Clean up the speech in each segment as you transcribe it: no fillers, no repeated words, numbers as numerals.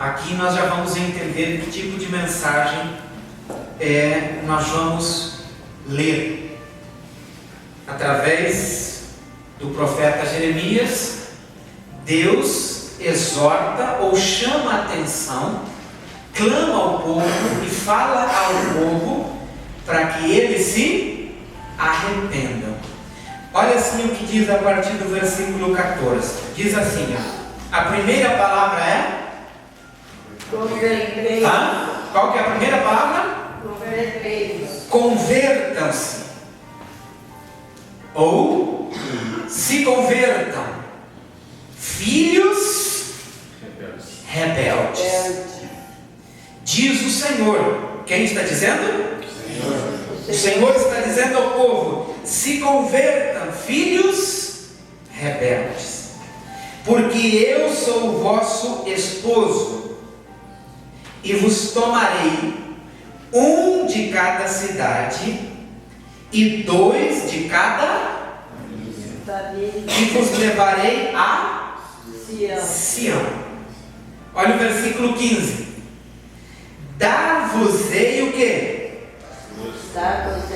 aqui nós já vamos entender que tipo de mensagem nós vamos ler. Através do profeta Jeremias, Deus exorta ou chama a atenção, clama ao povo e fala ao povo para que eles se arrependam. Olha assim o que diz a partir do versículo 14. Diz assim, a primeira palavra é? Convertei. Qual que é a primeira palavra? Convertei-vos. Convertam-se. Ou se convertam, filhos rebeldes. Diz o Senhor. Quem está dizendo? O Senhor está dizendo ao povo: se convertam, filhos rebeldes, porque eu sou o vosso esposo, e vos tomarei um de cada cidade, e 2 de cada, e vos levarei a Sião. Olha o versículo 15. Dar-vos-ei o quê?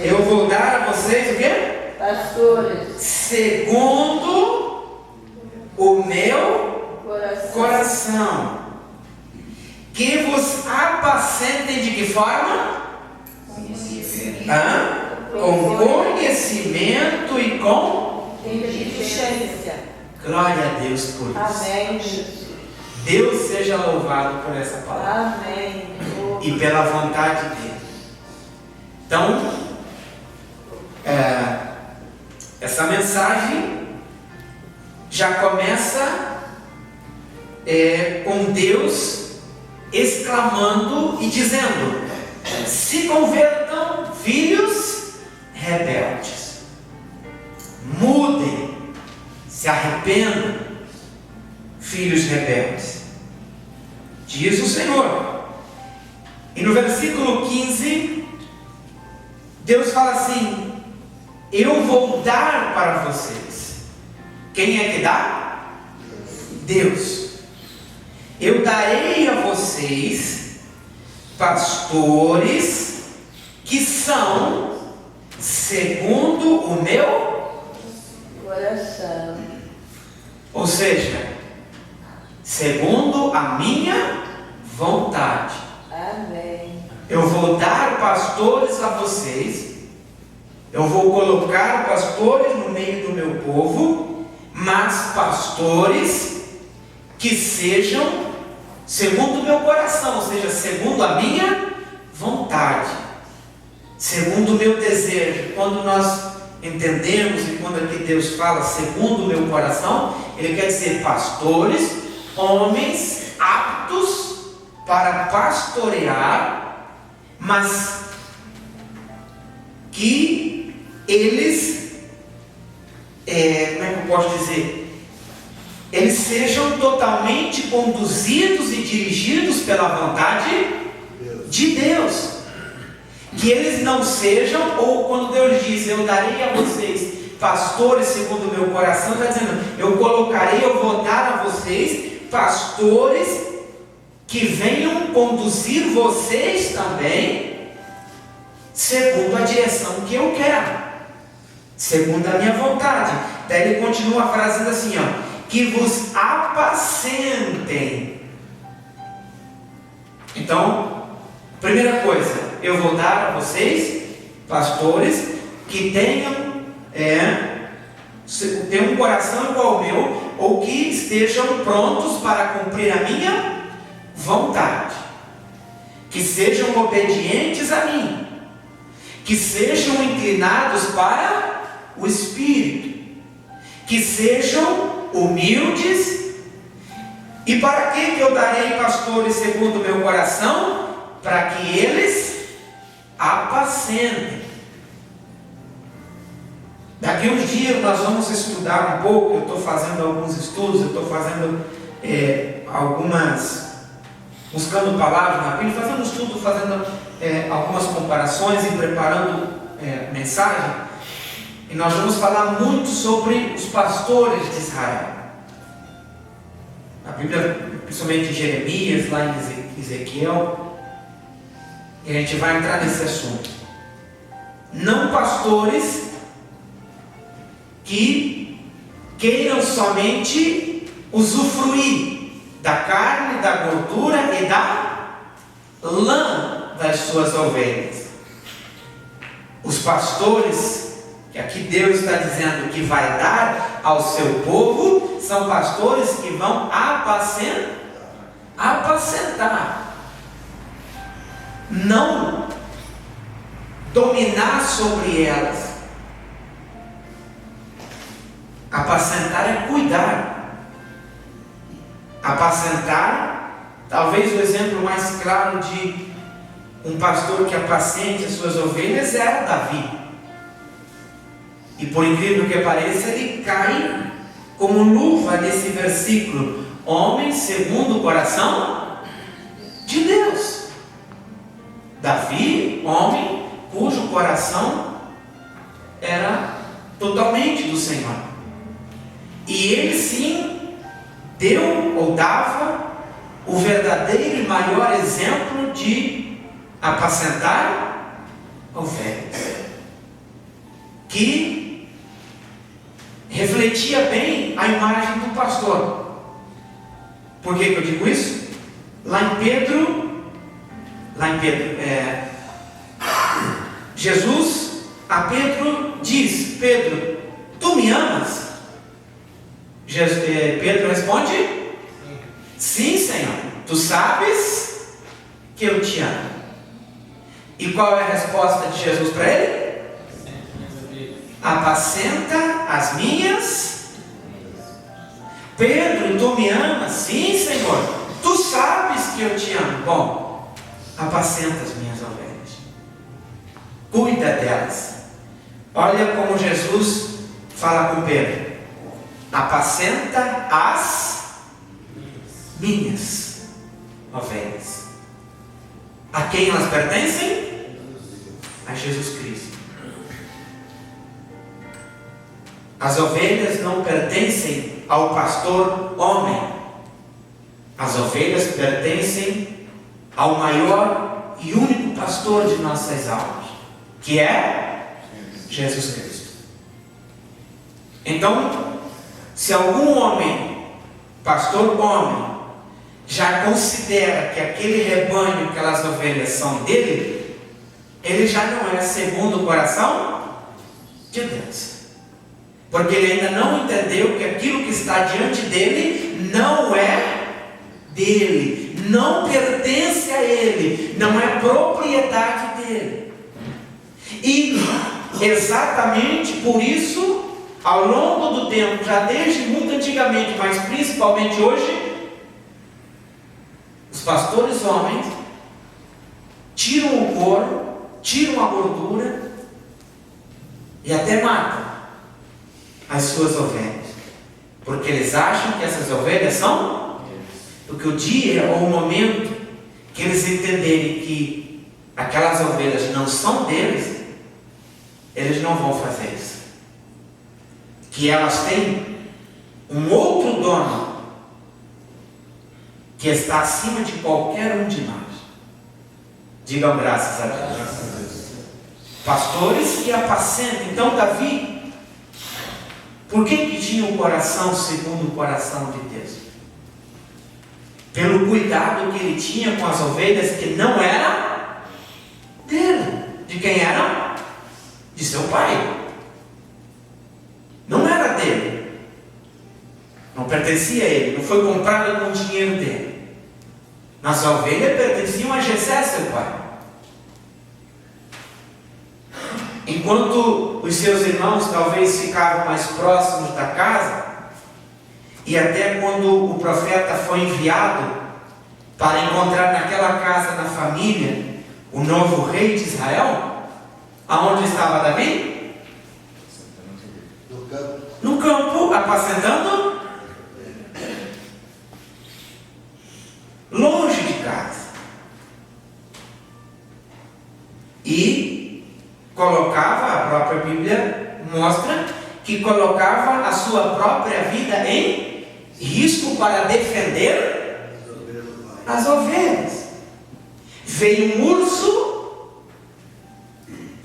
Eu vou dar a vocês o quê? Pastores. Segundo o meu coração. Que vos apacentem de que forma? Com conhecimento e com Inteligência. glória a Deus por isso. Amém. Deus seja louvado por essa palavra. Amém. E pela vontade dele. Então, essa mensagem já começa com Deus exclamando e dizendo: se convertam, filhos rebeldes, mudem, se arrependam, filhos rebeldes, diz o Senhor. E no versículo 15, Deus fala assim: eu vou dar para vocês. Quem é que dá? Deus. Eu darei a vocês pastores que são segundo o meu Coração. ou seja, segundo a minha vontade. Amém. Eu vou dar pastores a vocês, eu vou colocar pastores no meio do meu povo, mas pastores que sejam segundo o meu coração, ou seja, segundo a minha vontade, segundo o meu desejo. Quando nós entendemos e quando aqui Deus fala segundo o meu coração, Ele quer dizer pastores, homens aptos para pastorear, mas que eles, como é que eu posso dizer? Eles sejam totalmente conduzidos e dirigidos pela vontade de Deus. Que eles não sejam, ou quando Deus diz: eu darei a vocês pastores segundo o meu coração, está dizendo: eu colocarei, eu vou dar a vocês pastores que venham conduzir vocês também segundo a direção que eu quero, segundo a minha vontade. Daí ele continua a frase assim, que vos apacentem. Então, primeira coisa, eu vou dar a vocês pastores que tenham um coração igual ao meu, ou que estejam prontos para cumprir a minha vontade, que sejam obedientes a mim, que sejam inclinados para o Espírito, que sejam humildes. E para que eu darei pastores segundo o meu coração? Para que eles apacentem. Daqui uns dias nós vamos estudar um pouco. Eu estou fazendo alguns estudos, eu estou fazendo buscando palavras na Bíblia, fazendo estudo, fazendo algumas comparações e preparando mensagem. E nós vamos falar muito sobre os pastores de Israel. A Bíblia principalmente em Jeremias, lá em Ezequiel, e a gente vai entrar nesse assunto. Não pastores que queiram somente usufruir da carne, da gordura e da lã das suas ovelhas. Os pastores, que aqui Deus está dizendo que vai dar ao seu povo, são pastores que vão apacentar, não dominar sobre elas. Apacentar é cuidar. Apacentar, talvez o exemplo mais claro de um pastor que apacente as suas ovelhas era Davi. E por incrível que pareça, ele cai como luva nesse versículo: homem segundo o coração de Deus. Davi, homem cujo coração era totalmente do Senhor. E ele sim deu ou dava o verdadeiro e maior exemplo de apacentar ovelhas, que refletia bem a imagem do pastor. Por que eu digo isso? Lá em Pedro, Jesus a Pedro diz: Pedro, tu me amas? Pedro responde: sim, Senhor, tu sabes que eu te amo. E qual é a resposta de Jesus para ele? Apacenta as minhas. Pedro, tu me amas? Sim, Senhor, tu sabes que eu te amo. Bom, apacenta as minhas ovelhas, cuida delas. Olha como Jesus fala com Pedro: apacenta as minhas ovelhas. A quem elas pertencem? A Jesus Cristo. As ovelhas não pertencem ao pastor homem. As ovelhas pertencem ao maior e único pastor de nossas almas, que é Jesus Cristo. Então, se algum homem, pastor homem, já considera que aquele rebanho, aquelas ovelhas são dele, ele já não é segundo o coração de Deus. Porque ele ainda não entendeu que aquilo que está diante dele não é dele, não pertence a ele, não é propriedade dele. E exatamente por isso, ao longo do tempo, já desde muito antigamente, mas principalmente hoje, os pastores homens tiram o couro, tiram a gordura e até matam as suas ovelhas, porque eles acham que essas ovelhas são, porque o dia ou o momento que eles entenderem que aquelas ovelhas não são deles, eles não vão fazer isso, que elas têm um outro dono que está acima de qualquer um de nós. Digam graças a Deus. Pastores que apacentam. Então Davi, por que tinha um coração segundo o coração de Deus? Pelo cuidado que ele tinha com as ovelhas que não era dele. De quem era? De seu pai. Não era dele. Não pertencia a ele. Não foi comprado com o dinheiro dele. As ovelhas pertenciam a Jessé, seu pai. Enquanto os seus irmãos talvez ficavam mais próximos da casa, e até quando o profeta foi enviado para encontrar naquela casa, na família, o novo rei de Israel, aonde estava Davi? No campo, apacentando, longe de casa. E colocava, a própria Bíblia mostra, que colocava a sua própria vida em risco para defender as ovelhas. Veio um urso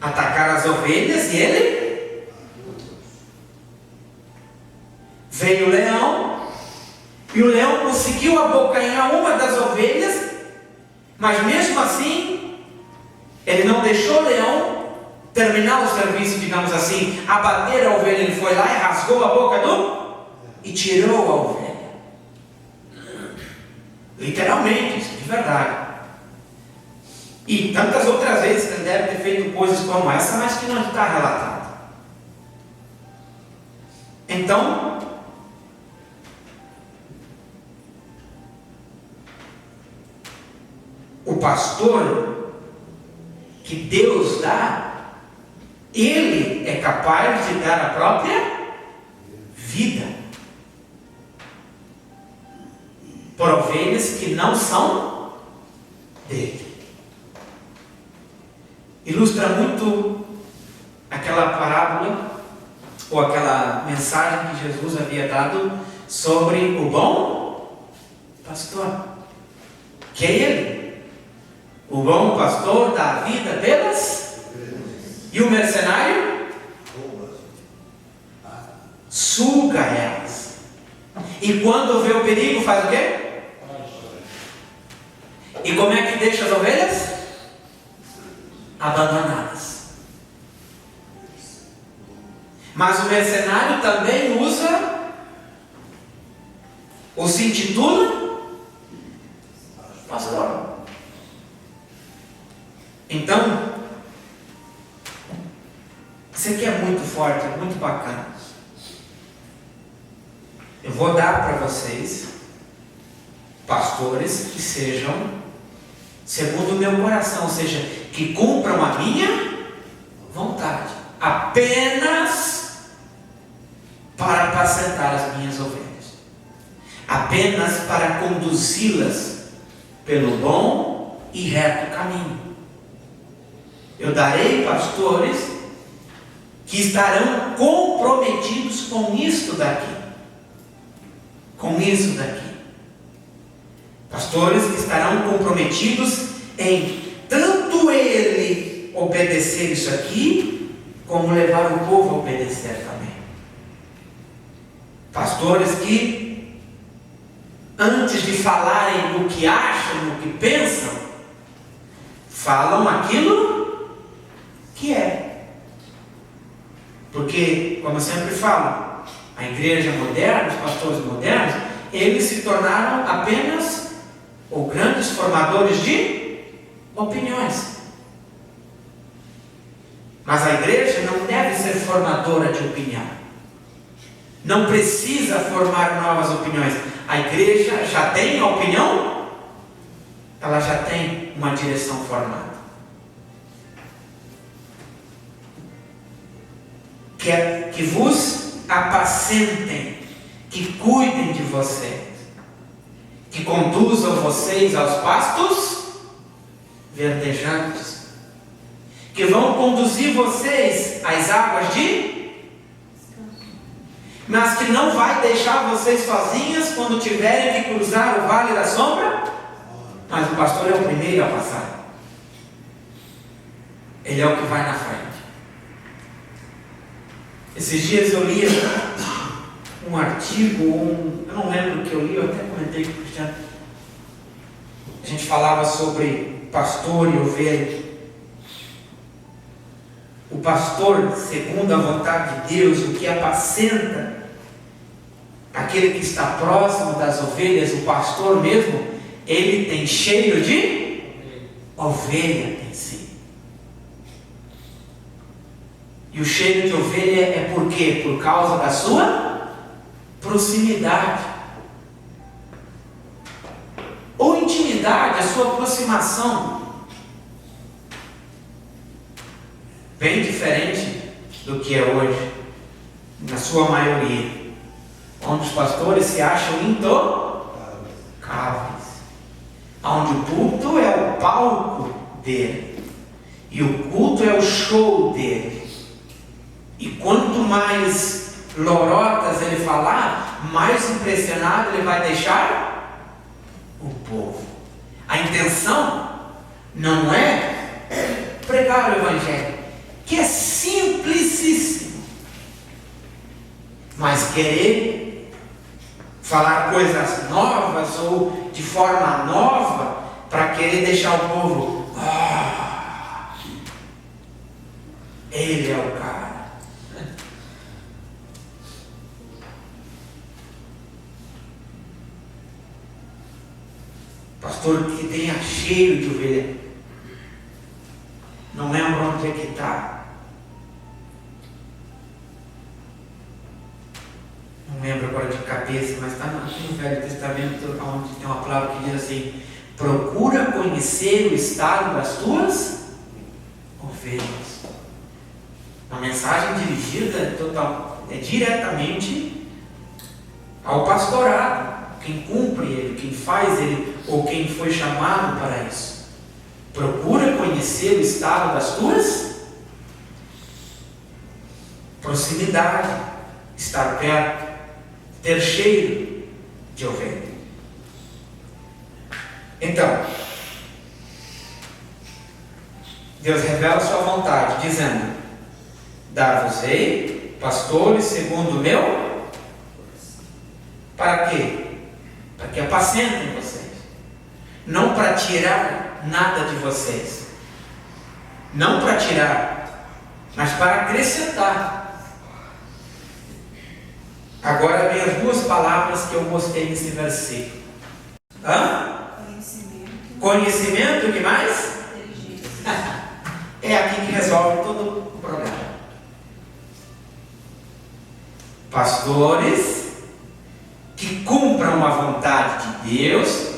atacar as ovelhas e ele. Veio o leão e o leão conseguiu abocanhar uma das ovelhas, mas mesmo assim ele não deixou o leão terminar o serviço, digamos assim, abater a ovelha. Ele foi lá e rasgou a boca e tirou a ovelha. Literalmente, isso de verdade. E tantas outras vezes que ele deve ter feito coisas como essa, mas que não está relatado. Então, o pastor que Deus dá, ele é capaz de dar a própria vida por ovelhas que não são dele. Ilustra muito aquela parábola ou aquela mensagem que Jesus havia dado sobre o bom pastor, que é ele. O bom pastor dá a vida pelas, e o mercenário suga elas. E quando vê o perigo, faz o quê? E como é que deixa as ovelhas? Abandonadas. Mas o mercenário também usa, ou se intitula pastor. Então, isso aqui é muito forte, é muito bacana. Eu vou dar para vocês pastores que sejam segundo o meu coração, ou seja, que cumpram a minha vontade, apenas para apacentar as minhas ovelhas, apenas para conduzi-las pelo bom e reto caminho. Eu darei pastores que estarão comprometidos com isso daqui, com isso daqui. Pastores que estarão comprometidos em tanto ele obedecer isso aqui, como levar o povo a obedecer também. Pastores que, antes de falarem no que acham, no que pensam, falam aquilo que é. Porque, como eu sempre falo, a igreja moderna, os pastores modernos, eles se tornaram apenas ou grandes formadores de opiniões. Mas a igreja não deve ser formadora de opinião. Não precisa formar novas opiniões. A igreja já tem a opinião, ela já tem uma direção formada. Que vos apacentem, que cuidem de vocês, que conduzam vocês aos pastos verdejantes, que vão conduzir vocês às águas mas que não vai deixar vocês sozinhas quando tiverem que cruzar o vale da sombra. Mas o pastor é o primeiro a passar. Ele é o que vai na frente. Esses dias eu li um artigo, eu não lembro o que eu li, eu até comentei com o Cristiano. A gente falava sobre pastor e ovelha. O pastor, segundo a vontade de Deus, o que apacenta aquele que está próximo das ovelhas, o pastor mesmo, ele tem cheiro de ovelha em si. E o cheiro de ovelha é por quê? Por causa da sua proximidade ou intimidade, a sua aproximação. Bem diferente do que é hoje, na sua maioria, onde os pastores se acham intocáveis, onde o culto é o palco dele e o culto é o show dele. E quanto mais lorotas ele falar, mais impressionado ele vai deixar o povo. intenção não é pregar o Evangelho, que é simplicíssimo, mas querer falar coisas novas ou de forma nova para querer deixar o povo, ele é o cara. Pastor que tenha cheio de ovelha, não lembro onde é que está, não lembro agora de cabeça, mas está no Velho Testamento, onde tem uma palavra que diz assim: procura conhecer o estado das tuas ovelhas. Uma mensagem dirigida diretamente ao pastorado, quem cumpre ele, quem faz ele, ou quem foi chamado para isso. Procura conhecer o estado das tuas proximidade, estar perto, ter cheiro de ovelha. Então, Deus revela a sua vontade, dizendo: dar-vos-ei pastores segundo o meu. Para quê? Para que apacentem vocês. Não para tirar nada de vocês. Não para tirar, mas para acrescentar. Agora vem as duas palavras que eu gostei nesse versículo. Conhecimento, o que mais? É aqui que resolve todo o problema. Pastores que cumpram a vontade de Deus,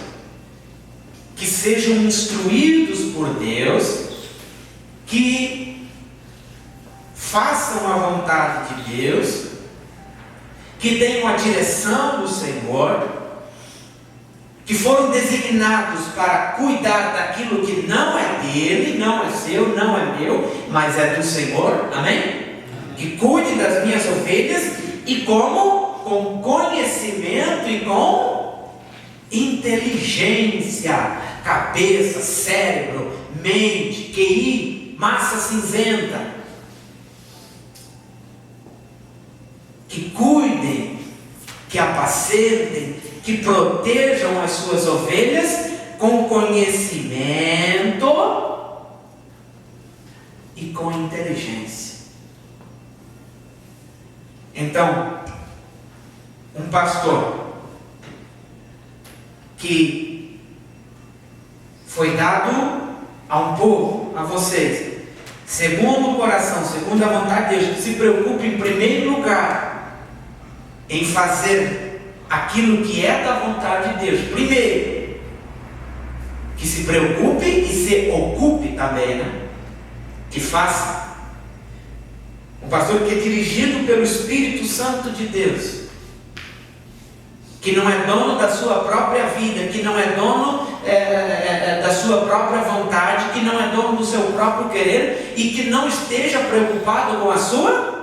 que sejam instruídos por Deus, que façam a vontade de Deus, que tenham a direção do Senhor, que foram designados para cuidar daquilo que não é dele, não é seu, não é meu, mas é do Senhor, amém? Que cuide das minhas ovelhas, e como? Com conhecimento e com inteligência, cabeça, cérebro, mente, QI, massa cinzenta. Que cuidem, que apacentem, que protejam as suas ovelhas com conhecimento e com inteligência. Então, um pastor que foi dado a um povo, a vocês, segundo o coração, segundo a vontade de Deus, que se preocupe em primeiro lugar em fazer aquilo que é da vontade de Deus. Primeiro, que se preocupe e se ocupe também, né? Que faça. Um pastor que é dirigido pelo Espírito Santo de Deus, que não é dono da sua própria vida, que não é dono da sua própria vontade, que não é dono do seu próprio querer, e que não esteja preocupado com a sua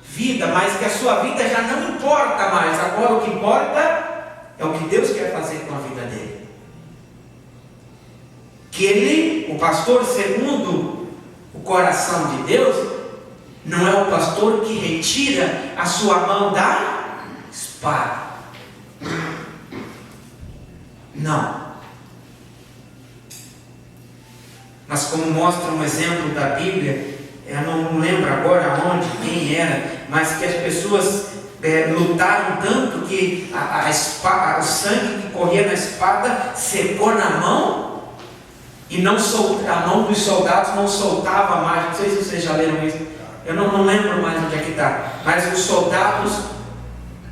vida, mas que a sua vida já não importa mais. Agora o que importa é o que Deus quer fazer com a vida dele. Que ele, o pastor segundo o coração de Deus, não é o pastor que retira a sua mão da espada. Não. Mas como mostra um exemplo da Bíblia, eu não lembro agora onde, quem era, mas que as pessoas lutaram tanto que a espada, o sangue que corria na espada secou na mão, e a mão dos soldados não soltava mais. Não sei se vocês já leram isso, eu não lembro mais onde é que está, mas os soldados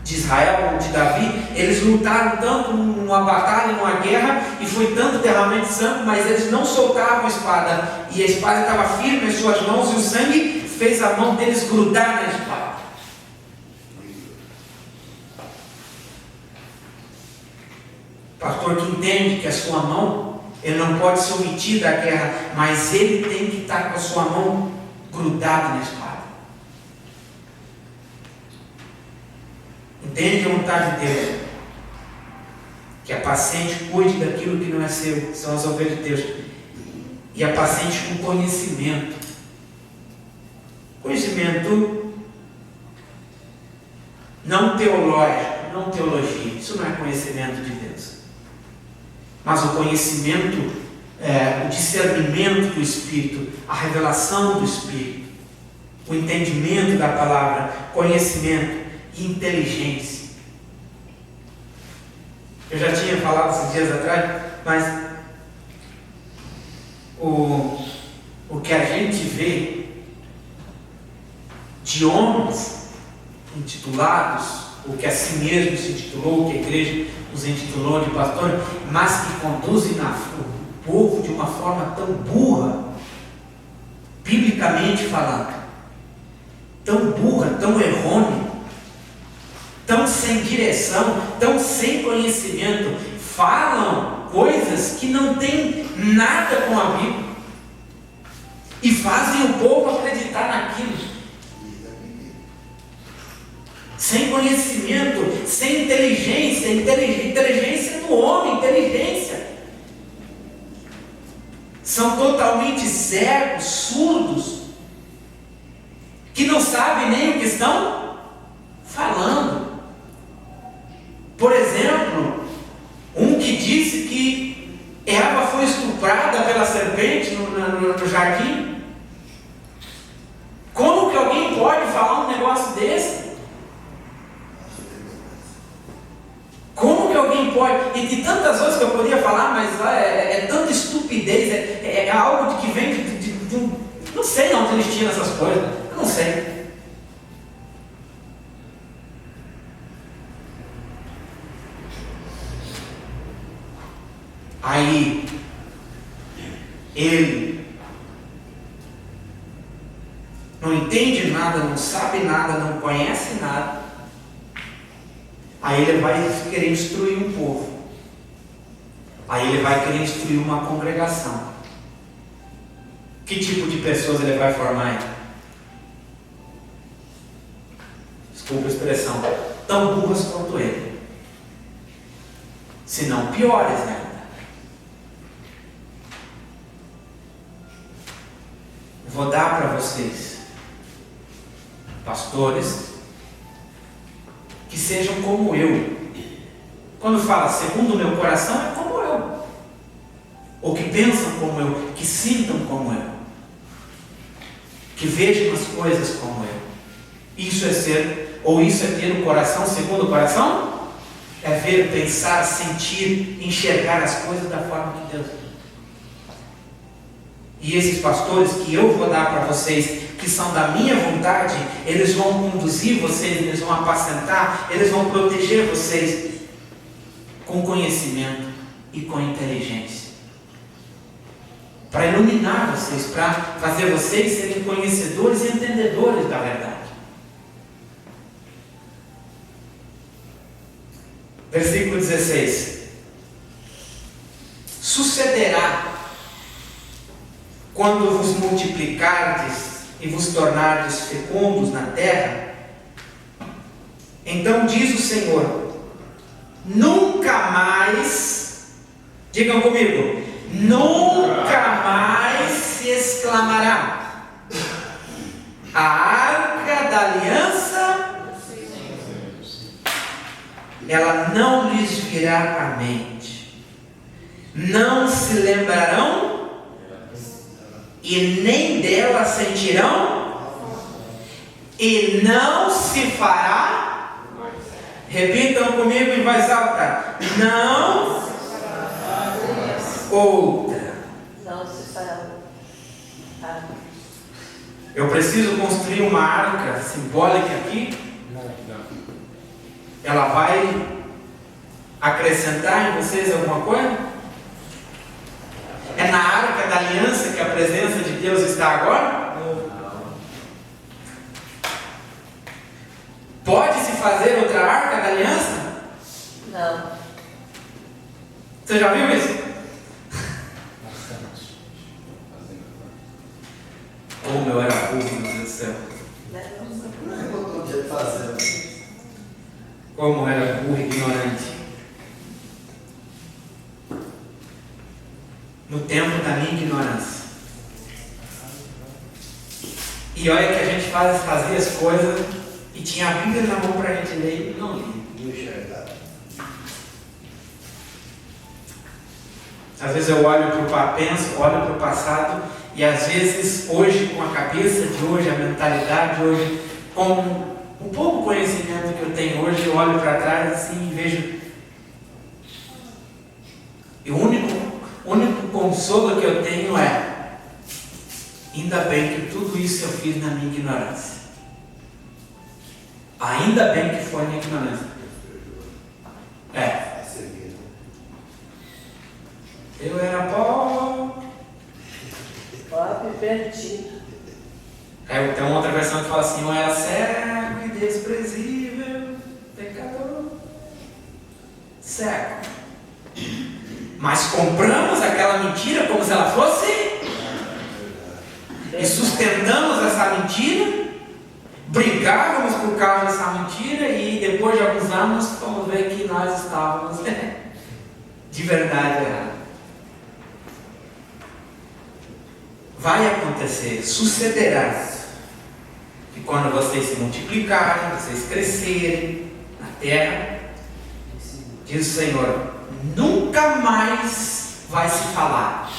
de Israel, de Davi, eles lutaram tanto numa batalha, numa guerra, e foi tanto derramamento de sangue, mas eles não soltavam a espada, e a espada estava firme em suas mãos, e o sangue fez a mão deles grudar na espada. Pastor que entende que a sua mão, ele não pode ser omitido da guerra, mas ele tem que estar com a sua mão grudada na espada. Entende a vontade de Deus? que apacente, cuide daquilo que não é seu, são as ovelhas de Deus, e apacente com conhecimento. Conhecimento não teológico, não teologia, isso não é conhecimento de Deus, mas o conhecimento, o discernimento do Espírito, a revelação do Espírito, o entendimento da palavra, conhecimento e inteligência. Eu já tinha falado esses dias atrás, mas o que a gente vê de homens intitulados, o que a si mesmo se intitulou, o que a igreja os intitulou de pastor, mas que conduzem o povo de uma forma tão burra, biblicamente falando, tão burra, tão errônea, tão sem direção, tão sem conhecimento, falam coisas que não têm nada com a Bíblia e fazem o povo acreditar naquilo. Sem conhecimento, sem inteligência, inteligência do homem, inteligência. São totalmente cegos, surdos, que não sabem nem o que estão falando. Por exemplo, um que disse que Eva foi estuprada pela serpente no jardim. Como que alguém pode falar um negócio desse? Como que alguém pode? E de tantas coisas que eu poderia falar, mas é tanta estupidez, é algo que vem de um... Não sei de onde eles tiram essas coisas, eu não sei. Aí, ele não entende nada, não sabe nada, não conhece nada. Aí ele vai querer instruir um povo. Aí ele vai querer instruir uma congregação. Que tipo de pessoas ele vai formar aí? Desculpa a expressão. Tão burras quanto ele. Se não piores, né? Vou dar para vocês, pastores, que sejam como eu. Quando fala segundo o meu coração, é como eu. Ou que pensam como eu, que sintam como eu, que vejam as coisas como eu. Isso é ser, ou isso é ter o coração segundo o coração? É ver, pensar, sentir, enxergar as coisas da forma que Deus quer. E esses pastores que eu vou dar para vocês, que são da minha vontade, eles vão conduzir vocês, eles vão apacentar, eles vão proteger vocês com conhecimento e com inteligência. Para iluminar vocês, para fazer vocês serem conhecedores e entendedores da verdade. Versículo 16. Sucederá, quando vos multiplicardes e vos tornardes fecundos na terra, então diz o Senhor, nunca mais, digam comigo, nunca mais se exclamará, a arca da aliança, ela não lhes virá à mente, não se lembrarão e nem dela sentirão, e não se fará, repitam comigo em voz alta, não outra. Não se fará. Eu preciso construir uma arca simbólica aqui. Ela vai acrescentar em vocês alguma coisa? É na arca da aliança que a presença de Deus está agora? Pode-se fazer outra arca da aliança? Não. Você já viu isso? Como eu era burro, meu Deus do céu. Como eu era burro e ignorante. no tempo da minha ignorância. E olha que a gente fazia as coisas e tinha a Bíblia na mão para a gente ler e não lia. Às vezes eu olho para o passado e às vezes hoje, com a cabeça de hoje, a mentalidade de hoje, com um pouco conhecimento que eu tenho hoje, eu olho para trás assim e vejo. E o único consolo que eu tenho é: ainda bem que tudo isso eu fiz na minha ignorância. Ainda bem que foi na ignorância. Eu era pobre. Pobre e perdido. Tem uma outra versão que fala assim: eu era cego e desprezível, pecador, cego. Mas compramos aquela mentira como se ela fosse, e sustentamos essa mentira, brigávamos por causa dessa mentira, e depois de alguns anos vamos ver que nós estávamos de verdade errados. Vai acontecer, sucederá, que quando vocês se multiplicarem, vocês crescerem na terra, diz o Senhor, nunca mais vai se falar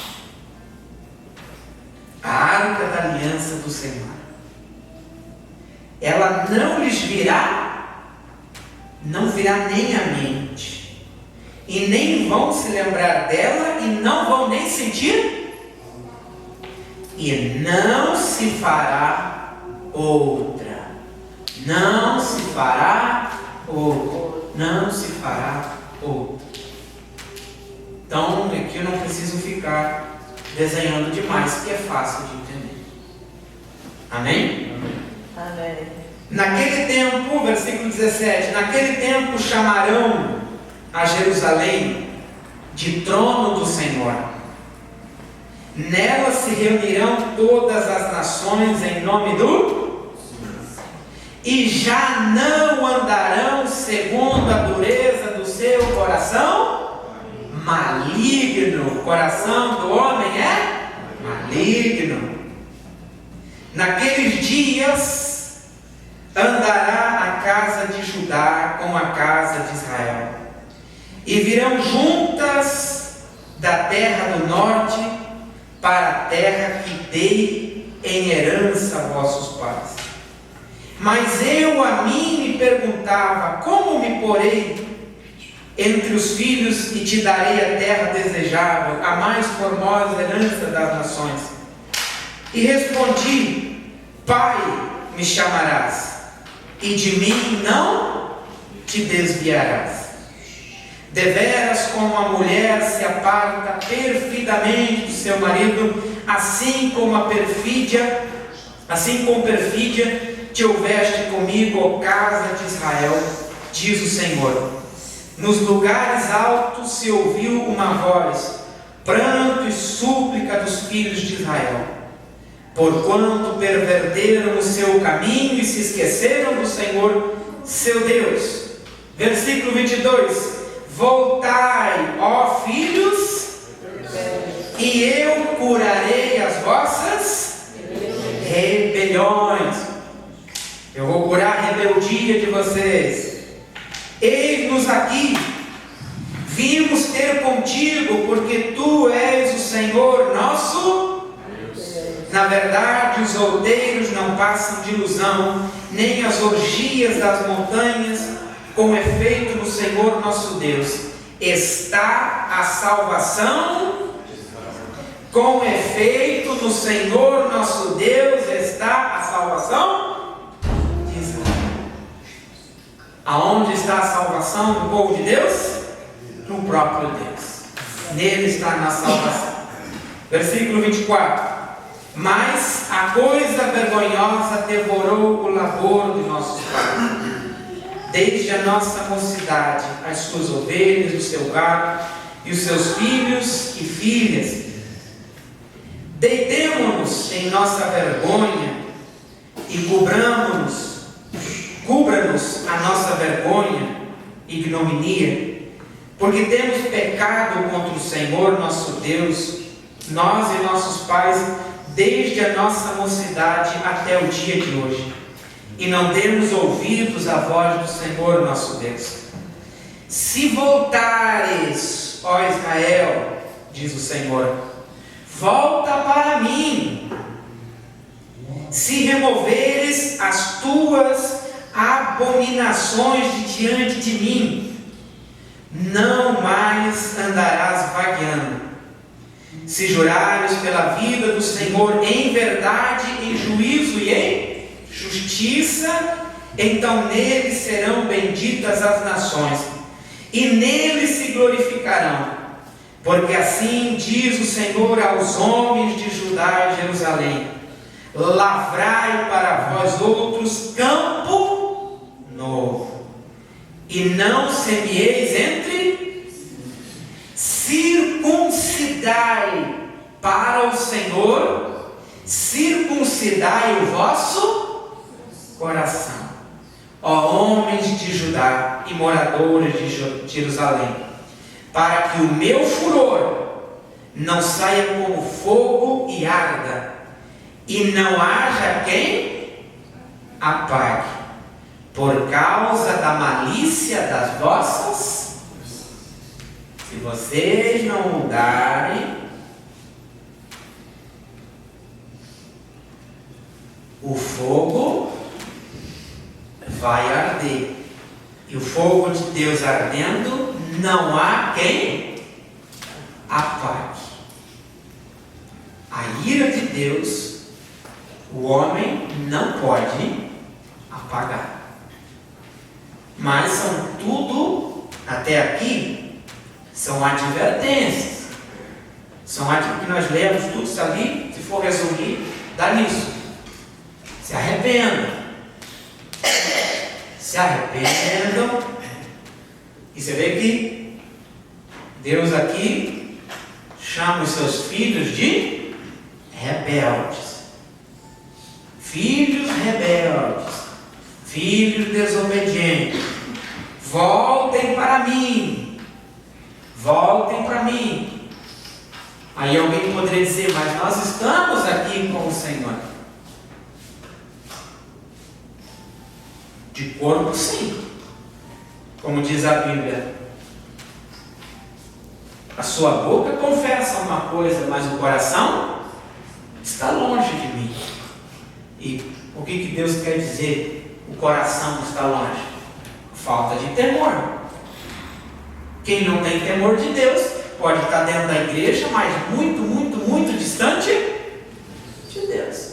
a arca da aliança do Senhor. Ela não lhes não virá nem à mente, e nem vão se lembrar dela, e não vão nem sentir, e não se fará outra. Não se fará outra. Não se fará outra. Então, aqui eu não preciso ficar desenhando demais, porque é fácil de entender. Amém? Amém. Naquele tempo, versículo 17, naquele tempo chamarão a Jerusalém de trono do Senhor. Nela se reunirão todas as nações em nome do e já não andarão segundo a dureza do seu coração maligno. O coração do homem é maligno. Naqueles dias andará a casa de Judá com a casa de Israel, e virão juntas da terra do norte para a terra que dei em herança a vossos pais. Mas eu a mim me perguntava, como me porei entre os filhos e te darei a terra desejável, a mais formosa herança das nações? E respondi, Pai me chamarás, e de mim não te desviarás. Deveras como a mulher se aparta perfidamente do seu marido, assim com perfídia te houveste comigo, ó casa de Israel, diz o Senhor. Nos lugares altos se ouviu uma voz, pranto e súplica dos filhos de Israel, porquanto perverteram o seu caminho e se esqueceram do Senhor, seu Deus. Versículo 22. Voltai, ó filhos, e eu curarei as vossas rebeliões. Eu vou curar a rebeldia de vocês. Eis-nos aqui, vimos ter contigo, porque tu és o Senhor nosso Deus. Na verdade, os outeiros não passam de ilusão, nem as orgias das montanhas. Com efeito no Senhor nosso Deus está a salvação. Com efeito no Senhor nosso Deus está a salvação de Israel. Aonde está a salvação do povo de Deus? No próprio Deus. Nele está a nossa salvação. Versículo 24. Mas a coisa vergonhosa devorou o labor de nossos pais. Desde a nossa mocidade, as suas ovelhas, o seu gado e os seus filhos e filhas. Deitemo-nos em nossa vergonha e cubra-nos a nossa vergonha e ignominia, porque temos pecado contra o Senhor nosso Deus nós e nossos pais, desde a nossa mocidade até o dia de hoje, e não demos ouvidos à voz do Senhor nosso Deus. Se voltares, ó Israel, diz o Senhor, volta para mim. Se removeres as tuas abominações de diante de mim, não mais andarás vagueando. Se jurares pela vida do Senhor em verdade, em juízo e em justiça, então nele serão benditas as nações, e nele se glorificarão. Porque assim diz o Senhor aos homens de Judá e Jerusalém: lavrai para vós outros campo novo, e não semieis entre. Circuncidai para o Senhor, circuncidai o vosso coração, ó homens de Judá e moradores de Jerusalém, para que o meu furor não saia como fogo e arda, e não haja quem apague, por causa da malícia das vossas. Se vocês não mudarem, o fogo vai arder. E o fogo de Deus ardendo, não há quem apague. A ira de Deus, o homem não pode apagar. Mas são tudo, até aqui, são advertências. São que nós lemos tudo isso ali, se for resumir, dá nisso. Se arrependam. Se arrependam. E você vê que Deus aqui chama os seus filhos de rebeldes. Filhos rebeldes. Filhos desobedientes. Voltem para mim. Voltem para mim. Aí alguém poderia dizer: mas nós estamos aqui com o Senhor. De corpo, sim. Como diz a Bíblia, a sua boca confessa uma coisa, mas o coração está longe de mim. E o que Deus quer dizer? O coração está longe. Falta de temor. Quem não tem temor de Deus pode estar dentro da igreja, mas muito, muito, muito distante de Deus.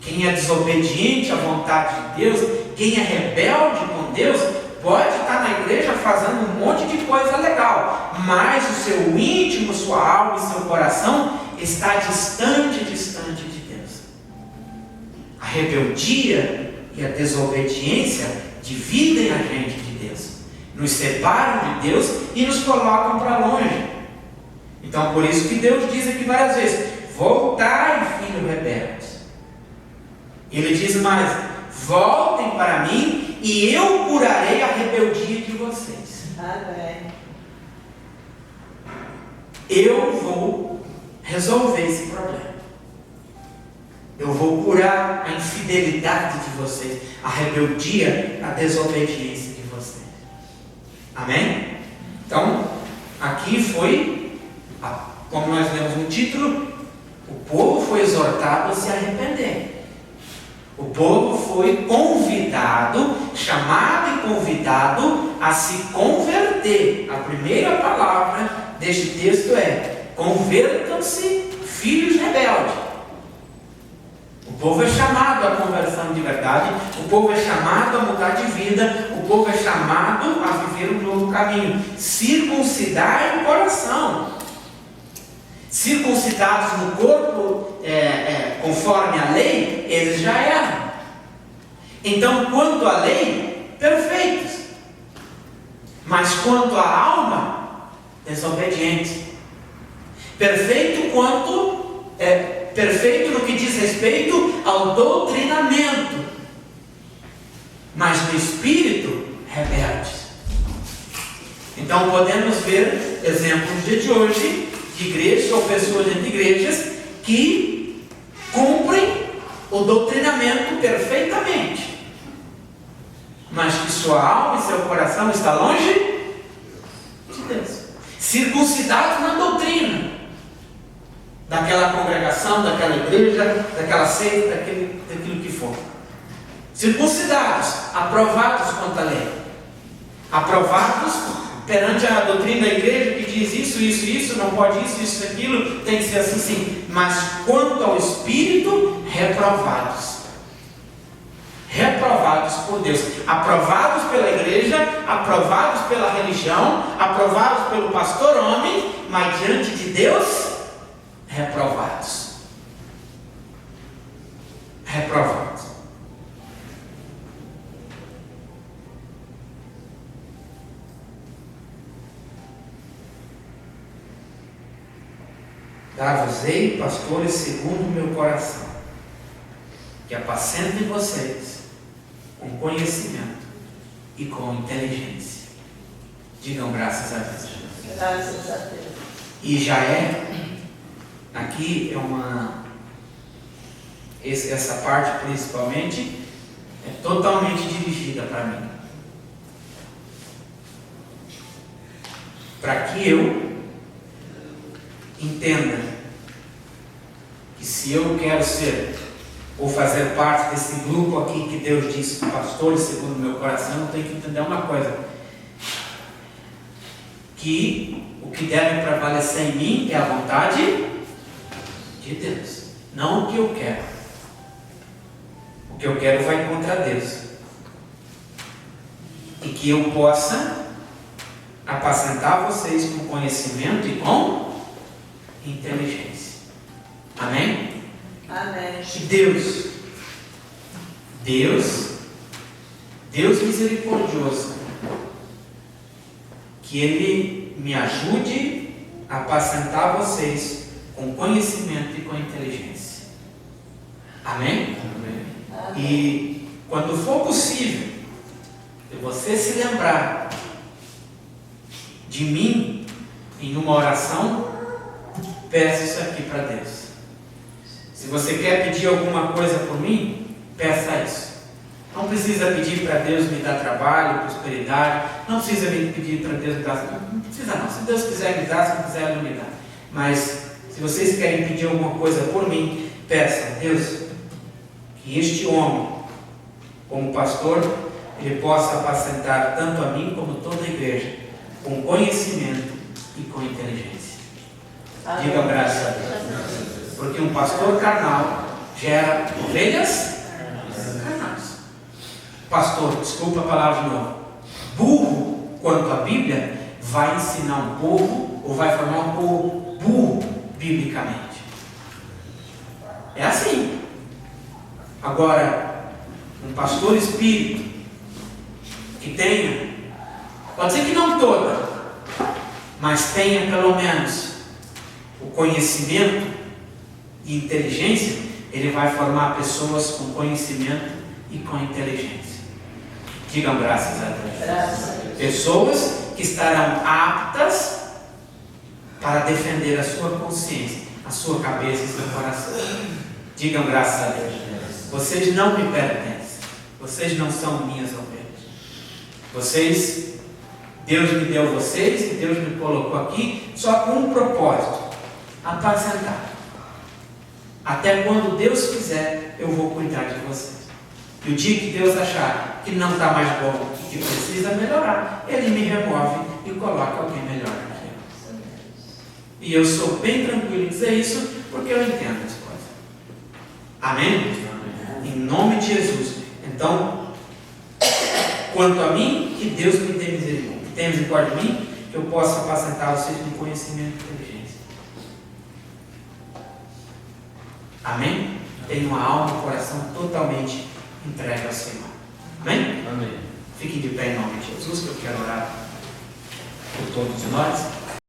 Quem é desobediente à vontade de Deus, quem é rebelde com Deus, pode estar na igreja fazendo um monte de coisa legal, mas o seu íntimo, sua alma e seu coração está distante de Deus. A rebeldia e a desobediência dividem a gente de Deus, nos separam de Deus e nos colocam para longe. Então, por isso que Deus diz aqui várias vezes: voltai, filhos rebeldes. Ele diz mais: voltem para mim e eu curarei a rebeldia de vocês. Amém. Eu vou resolver esse problema. Eu vou curar a infidelidade de vocês, a rebeldia, a desobediência de vocês. Amém? Então, aqui foi, como nós lemos no título, o povo foi exortado a se arrepender. O povo foi convidado, chamado e convidado a se converter. A primeira palavra deste texto é: convertam-se, filhos rebeldes. O povo é chamado à conversão de verdade, o povo é chamado a mudar de vida, o povo é chamado a viver um novo caminho. Circuncidar o coração. Circuncidados no corpo, conforme a lei, eles já eram. Então, quanto à lei, perfeitos. Mas quanto à alma, desobedientes. Perfeito no que diz respeito ao doutrinamento, mas no espírito, rebeldes. Então podemos ver exemplos no dia de hoje de igrejas ou pessoas dentro de igrejas que cumprem o doutrinamento perfeitamente, mas que sua alma e seu coração estão longe de Deus, circuncidados na doutrina daquela congregação, daquela igreja, daquela seita, daquilo que for. Circuncidados, aprovados quanto à lei, aprovados perante a doutrina da igreja que diz isso, não pode isso, aquilo, tem que ser assim, sim. Mas quanto ao Espírito, reprovados por Deus, aprovados pela igreja, aprovados pela religião, aprovados pelo pastor homem, mas diante de Deus, reprovados. Dar-vos-ei pastores segundo o meu coração, que apacentem vocês com conhecimento e com inteligência. Digam graças a Deus. Graças a Deus. E já aqui essa parte principalmente é totalmente dirigida para mim. Para que eu entenda que se eu quero ser ou fazer parte desse grupo aqui que Deus diz, pastores segundo o meu coração, eu tenho que entender uma coisa: que o que deve prevalecer em mim é a vontade de Deus, não o que eu quero. O que eu quero vai contra Deus, e que eu possa apacentar vocês com conhecimento e com inteligência. Amém? Amém. Que Deus misericordioso, que Ele me ajude a apacentar vocês com conhecimento e com inteligência. Amém? Amém. E quando for possível, se você se lembrar de mim em uma oração, peça isso aqui para Deus. Se você quer pedir alguma coisa por mim, peça isso. Não precisa pedir para Deus me dar trabalho, prosperidade. Não precisa pedir para Deus me dar. Não precisa não. Se Deus quiser me dar, se não quiser, Ele não me dá. Mas se vocês querem pedir alguma coisa por mim, peçam. Deus, que este homem, como pastor, ele possa apacentar tanto a mim como toda a igreja, com conhecimento e com inteligência. Diga graças a Deus. Porque um pastor carnal gera ovelhas carnais. Pastor, desculpa a palavra de novo, burro quanto à Bíblia, vai ensinar um povo, ou vai formar um povo burro biblicamente. É assim. Agora, um pastor espírito que tenha, pode ser que não toda, mas tenha pelo menos o conhecimento e inteligência, ele vai formar pessoas com conhecimento e com inteligência. Digam graças a Deus. Graças a Deus. Pessoas que estarão aptas para defender a sua consciência, a sua cabeça e seu coração. Digam graças a Deus. Vocês não me pertencem. Vocês não são minhas ovelhas. Deus me deu vocês e Deus me colocou aqui só com um propósito: apacentar. Até quando Deus quiser, eu vou cuidar de vocês. E o dia que Deus achar que não está mais bom e que precisa melhorar, Ele me remove e coloca alguém melhor do que eu. E eu sou bem tranquilo em dizer isso, porque eu entendo as coisas. Amém? Em nome de Jesus. Então, quanto a mim, que Deus me dê misericórdia. Tenha misericórdia de mim, que eu possa apacentar vocês com conhecimento e inteligência. Amém? Tenha uma alma e um coração totalmente entregue ao Senhor. Amém? Amém. Fiquem de pé em nome de Jesus, que eu quero orar por todos nós.